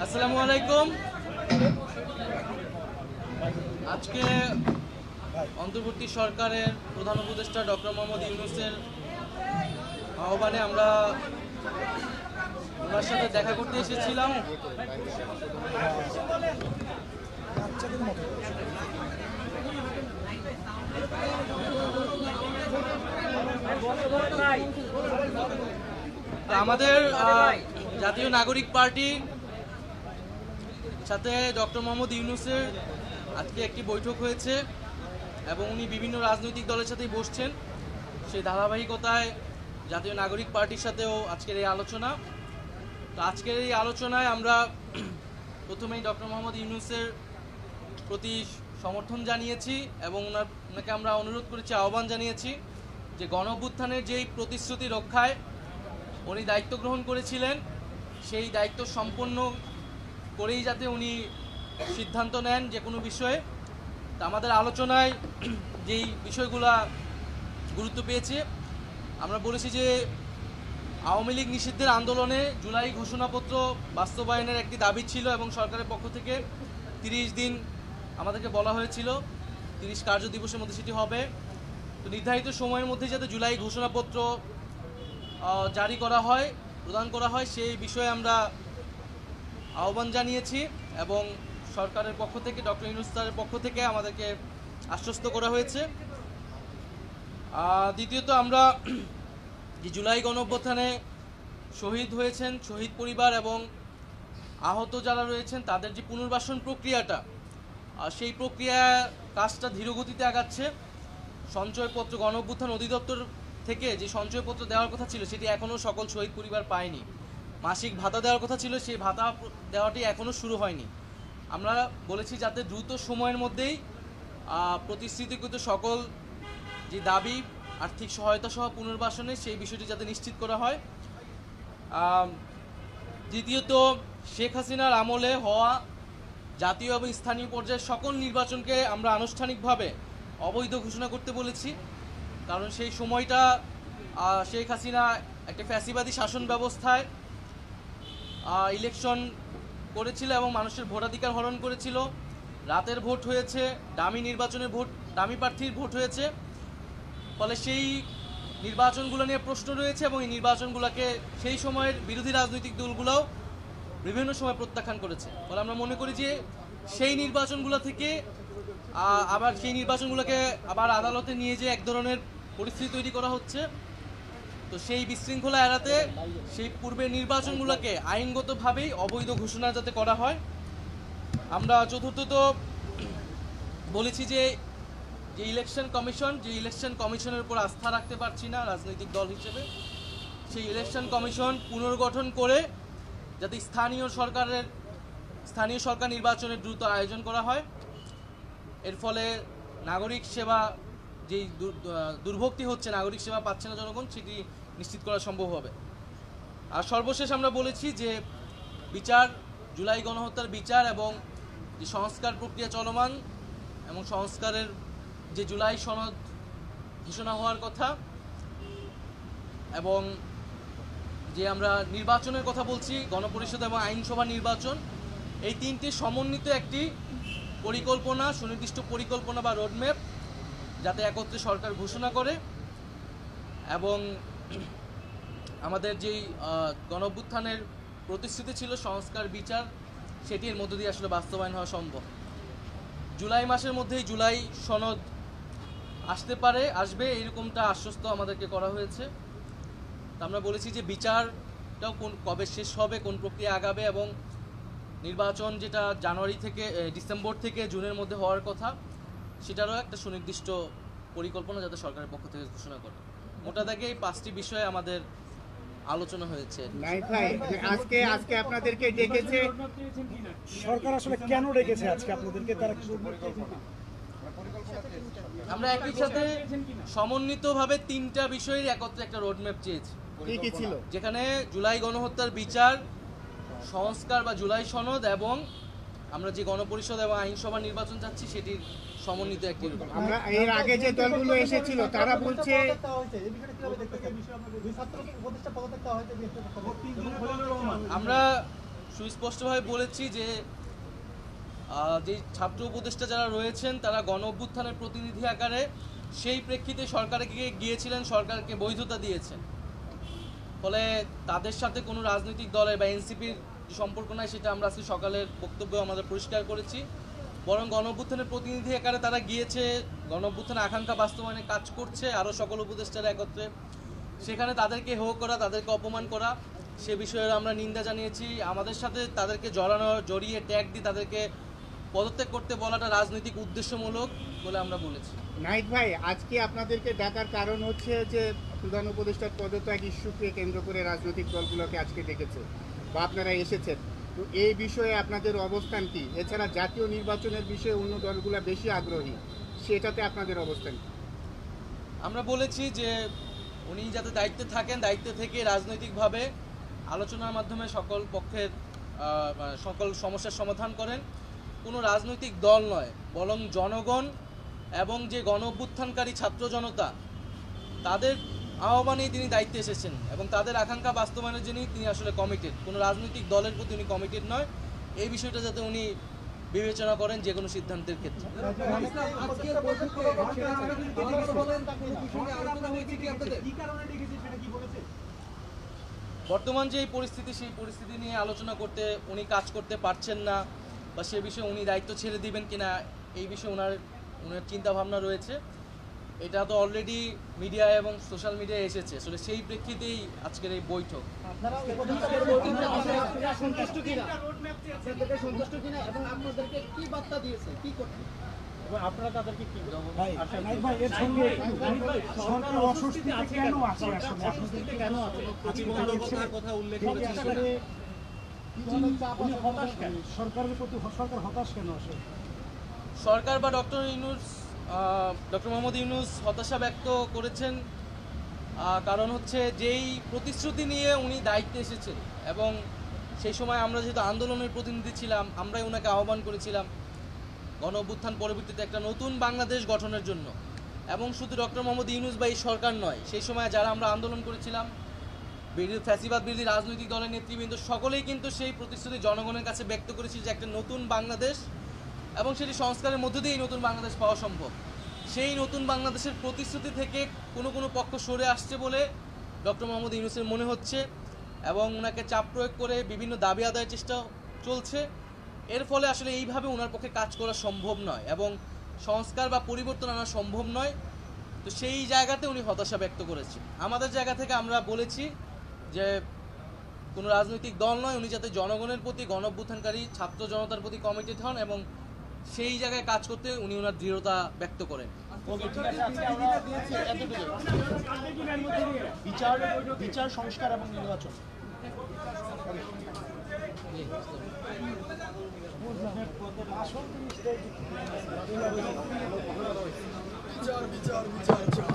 আসসালামু আলাইকুম। আজকে অন্তর্বর্তী সরকারের প্রধান উপদেষ্টা ডক্টর মোহাম্মদ ইউনূসের আহ্বানে আমরা ওনার সাথে দেখা করতে এসেছিলাম। আমাদের জাতীয় নাগরিক পার্টি সাথে ডক্টর মোহাম্মদ ইউনূসের আজকে একটি বৈঠক হয়েছে এবং উনি বিভিন্ন রাজনৈতিক দলের সাথেই বসছেন। সেই ধারাবাহিকতায় জাতীয় নাগরিক পার্টির সাথেও আজকের এই আলোচনা। তো আজকের এই আলোচনায় আমরা প্রথমেই ডক্টর মোহাম্মদ ইউনূসের প্রতি সমর্থন জানিয়েছি এবং ওনাকে আমরা অনুরোধ করেছি, আহ্বান জানিয়েছি যে গণঅভ্যুত্থানের যেই প্রতিশ্রুতি রক্ষায় উনি দায়িত্ব গ্রহণ করেছিলেন সেই দায়িত্ব সম্পন্ন করেই যাতে উনি সিদ্ধান্ত নেন যে কোনো বিষয়ে। তা আমাদের আলোচনায় যেই বিষয়গুলো গুরুত্ব পেয়েছে, আমরা বলেছি যে আওয়ামী লীগ নিষিদ্ধের আন্দোলনে জুলাই ঘোষণাপত্র বাস্তবায়নের একটি দাবি ছিল এবং সরকারের পক্ষ থেকে 30 দিন আমাদেরকে বলা হয়েছিল, 30 কার্য দিবসের মধ্যে সেটি হবে। তো নির্ধারিত সময়ের মধ্যে যাতে জুলাই ঘোষণাপত্র জারি করা হয়, প্রদান করা হয়, সেই বিষয়ে আমরা আহ্বান জানিয়েছি এবং সরকারের পক্ষ থেকে ডক্টর ইউনূস স্যারের পক্ষ থেকে আমাদেরকে আশ্বস্ত করা হয়েছে। দ্বিতীয়ত আমরা যে জুলাই গণঅভ্যুত্থানে শহীদ হয়েছেন, শহীদ পরিবার এবং আহত যারা রয়েছেন তাদের যে পুনর্বাসন প্রক্রিয়াটা, সেই প্রক্রিয়া কাজটা ধীরগতিতে আগাচ্ছে। সঞ্চয়পত্র গণঅভ্যুত্থান অধিদপ্তর থেকে যে সঞ্চয়পত্র দেওয়ার কথা ছিল সেটি এখনও সকল শহীদ পরিবার পায়নি। মাসিক ভাতা দেওয়ার কথা ছিল, সেই ভাতা দেওয়াটি এখনও শুরু হয়নি। আমরা বলেছি যাতে দ্রুত সময়ের মধ্যেই প্রতিশ্রুতিকৃত সকল যে দাবি আর্থিক সহায়তা সহ পুনর্বাসনে সেই বিষয়টি যাতে নিশ্চিত করা হয়। দ্বিতীয়ত শেখ হাসিনার আমলে হওয়া জাতীয় এবং স্থানীয় পর্যায়ের সকল নির্বাচনকে আমরা আনুষ্ঠানিকভাবে অবৈধ ঘোষণা করতে বলেছি। কারণ সেই সময়টা শেখ হাসিনা একটা ফ্যাসিবাদী শাসন ব্যবস্থায় ইলেকশন করেছিল এবং মানুষের ভোটাধিকার হরণ করেছিল। রাতের ভোট হয়েছে, ডামি নির্বাচনের ভোট, ডামি প্রার্থীর ভোট হয়েছে। ফলে সেই নির্বাচনগুলো নিয়ে প্রশ্ন রয়েছে এবং এই নির্বাচনগুলোকে সেই সময়ের বিরোধী রাজনৈতিক দলগুলোও বিভিন্ন সময় প্রত্যাখ্যান করেছে। ফলে আমরা মনে করি যে সেই নির্বাচনগুলো থেকে আবার সেই নির্বাচনগুলোকে আবার আদালতে নিয়ে যে এক ধরনের পরিস্থিতি তৈরি করা হচ্ছে। তো সেই বিশৃঙ্খলা এড়াতে সেই পূর্বের নির্বাচনগুলোকে আইনগতভাবেই অবৈধ ঘোষণা যাতে করা হয়। আমরা চতুর্থত বলেছি যে ইলেকশন কমিশনের উপর আস্থা রাখতে পারছি না রাজনৈতিক দল হিসেবে। সেই ইলেকশন কমিশন পুনর্গঠন করে যাতে স্থানীয় সরকার নির্বাচনের দ্রুত আয়োজন করা হয়। এর ফলে নাগরিক সেবা যেই দুর্ভোগটি হচ্ছে, নাগরিক সেবা পাচ্ছে না জনগণ, সেটি নিশ্চিত করা সম্ভব হবে। আর সর্বশেষ আমরা বলেছি যে জুলাই গণহত্যার বিচার এবং যে সংস্কার প্রক্রিয়া চলমান এবং সংস্কারের যে জুলাই সনদ ঘোষণা হওয়ার কথা এবং যে আমরা নির্বাচনের কথা বলছি, গণপরিষদ এবং আইনসভা নির্বাচন, এই তিনটি সমন্বিত একটি পরিকল্পনা, সুনির্দিষ্ট পরিকল্পনা বা রোডম্যাপ যাতে একত্রে সরকার ঘোষণা করে এবং আমাদের যেই গণঅভ্যুত্থানের প্রতিশ্রুতি ছিল সংস্কার বিচার, সেটির মধ্য দিয়ে আসলে বাস্তবায়ন হওয়া সম্ভব। জুলাই মাসের মধ্যেই জুলাই সনদ আসবে এরকমটা আশ্বস্ত আমাদেরকে করা হয়েছে। তা আমরা বলেছি যে বিচারটাও কবে শেষ হবে, কোন প্রক্রিয়া আগাবে এবং নির্বাচন যেটা জানুয়ারি থেকে ডিসেম্বর থেকে জুনের মধ্যে হওয়ার কথা, সেটারও একটা সুনির্দিষ্ট পরিকল্পনা যাতে সরকারের পক্ষ থেকে ঘোষণা করে। মোটা দাগে এই 5টি বিষয়ে আমাদের আলোচনা হয়েছে। আজকে আপনাদেরকে ডেকেছে সরকার, আসলে কেন ডেকেছে আজকে আপনাদেরকে? তারা আমরা একই সাথে সমন্বিতভাবে 3টা বিষয়ের একত্রে একটা রোডম্যাপ চেয়েছি। কি ছিল? যেখানে জুলাই গণহত্যার বিচার, সংস্কার বা জুলাই সনদ এবং আমরা যে গণপরিষদ এবং আইনসভা নির্বাচন চাচ্ছি সেটির সমন্বিত একটি রূপ। আমরা এর আগে যে দলগুলো এসেছিল তারা বলছে আমরা সুস্পষ্টভাবে বলেছি যে যে ছাত্র উপদেষ্টা যারা রয়েছেন তারা গণ অভ্যুত্থানের প্রতিনিধি আকারে সেই প্রেক্ষিতে সরকারকে গিয়েছিলেন, সরকারকে বৈধতা দিয়েছেন। ফলে তাদের সাথে কোনো রাজনৈতিক দলের বা এনসিপির সম্পর্ক নাই, সেটা আমরা আজকে সকালের বক্তব্য আমাদের পরিষ্কার করেছি। বরং গণ অভ্যুত্থানের প্রতিনিধি আকারে তারা গিয়েছে, গণ অভ্যুত্থানের আকাঙ্ক্ষা বাস্তবায়নে কাজ করছে আরও সকল উপদেষ্টারা একত্রে। সেখানে তাদেরকে হো করা, তাদেরকে অপমান করা, সে বিষয়ে আমরা নিন্দা জানিয়েছি। আমাদের সাথে তাদেরকে জড়িয়ে ট্যাগ দিয়ে তাদেরকে পদত্যাগ করতে বলাটা রাজনৈতিক উদ্দেশ্যমূলক বলে আমরা বলেছি। নাহিদ ভাই, আজকে আপনাদেরকে ডাকার কারণ হচ্ছে যে প্রধান উপদেষ্টার পদত্যাগ ইস্যুকে কেন্দ্র করে রাজনৈতিক দলগুলোকে আজকে ডেকেছে বা আপনারা এসেছেন। তো এই বিষয়ে আপনাদের অবস্থান কি? এছাড়া জাতীয় নির্বাচনের বিষয়ে অন্য দলগুলো বেশি আগ্রহী, সেটাতে আপনাদের অবস্থান কি? আমরা বলেছি যে উনি যাতে দায়িত্বে থাকেন, দায়িত্বে থেকে রাজনৈতিকভাবে আলোচনার মাধ্যমে সকল পক্ষের সকল সমস্যার সমাধান করেন। কোনো রাজনৈতিক দল নয়, বরং জনগণ এবং যে গণ অভ্যুত্থানকারী ছাত্র জনতা তাদের আহ্বানেই তিনি দায়িত্বে এসেছেন এবং তাদের আকাঙ্ক্ষা বাস্তবায়নের জন্যই তিনি আসলে কমিটেড। কোনো রাজনৈতিক দলের প্রতি উনি কমিটেড নয়। এই বিষয়টা যাতে উনি বিবেচনা করেন যে কোনো সিদ্ধান্তের ক্ষেত্রে। বর্তমান যে পরিস্থিতি, সেই পরিস্থিতি নিয়ে আলোচনা করতে উনি কাজ করতে পারছেন না বা সে বিষয়ে উনি দায়িত্ব ছেড়ে দিবেন কিনা এই বিষয়ে ওনার চিন্তা ভাবনা রয়েছে। এটা তো অলরেডি মিডিয়া এবং সোশ্যাল মিডিয়ায় এসেছে, আসলে সেই প্রেক্ষিতেই আজকের এই বৈঠক। ভাই, নাহিদ ভাই, এর সঙ্গে সরকার অস্বস্তিতে কেন আছে আসলে? আপনাদেরকে কেন আছে? সরকারের প্রতি সরকার হতাশ কেন আসলে? সরকার বা ডক্টর মোহাম্মদ ইউনূস হতাশা ব্যক্ত করেছেন, কারণ হচ্ছে যেই প্রতিশ্রুতি নিয়ে উনি দায়িত্বে এসেছেন এবং সেই সময় আমরা যেহেতু আন্দোলনের প্রতিনিধি ছিলাম, আমরাই ওনাকে আহ্বান করেছিলাম গণ অভ্যুত্থান পরবর্তীতে একটা নতুন বাংলাদেশ গঠনের জন্য। এবং শুধু ডক্টর মোহাম্মদ ইউনূস বা এই সরকার নয়, সেই সময় যারা আমরা আন্দোলন করেছিলাম, ফ্যাসিবাদ বিরোধী রাজনৈতিক দলের নেতৃবৃন্দ সকলেই কিন্তু সেই প্রতিশ্রুতি জনগণের কাছে ব্যক্ত করেছিল যে একটা নতুন বাংলাদেশ এবং সেটি সংস্কারের মধ্য দিয়েই নতুন বাংলাদেশ পাওয়া সম্ভব। সেই নতুন বাংলাদেশের প্রতিশ্রুতি থেকে কোনো পক্ষ সরে আসছে বলে ডক্টর মোহাম্মদ ইউনূসের মনে হচ্ছে এবং ওনাকে চাপ প্রয়োগ করে বিভিন্ন দাবি আদায়ের চেষ্টা চলছে। এর ফলে আসলে এইভাবে ওনার পক্ষে কাজ করা সম্ভব নয় এবং সংস্কার বা পরিবর্তন আনা সম্ভব নয়। তো সেই জায়গাতে উনি হতাশা ব্যক্ত করেছেন। আমাদের জায়গা থেকে আমরা বলেছি যে কোনো রাজনৈতিক দল নয়, উনি যাতে জনগণের প্রতি, গণ অভ্যুত্থানকারী ছাত্র জনতার প্রতি কমিটেড হন এবং সেই জায়গায় কাজ করতে উনি ওনার দৃঢ়তা ব্যক্ত করেন। বিচার সংস্কার এবং নির্বাচন বিচার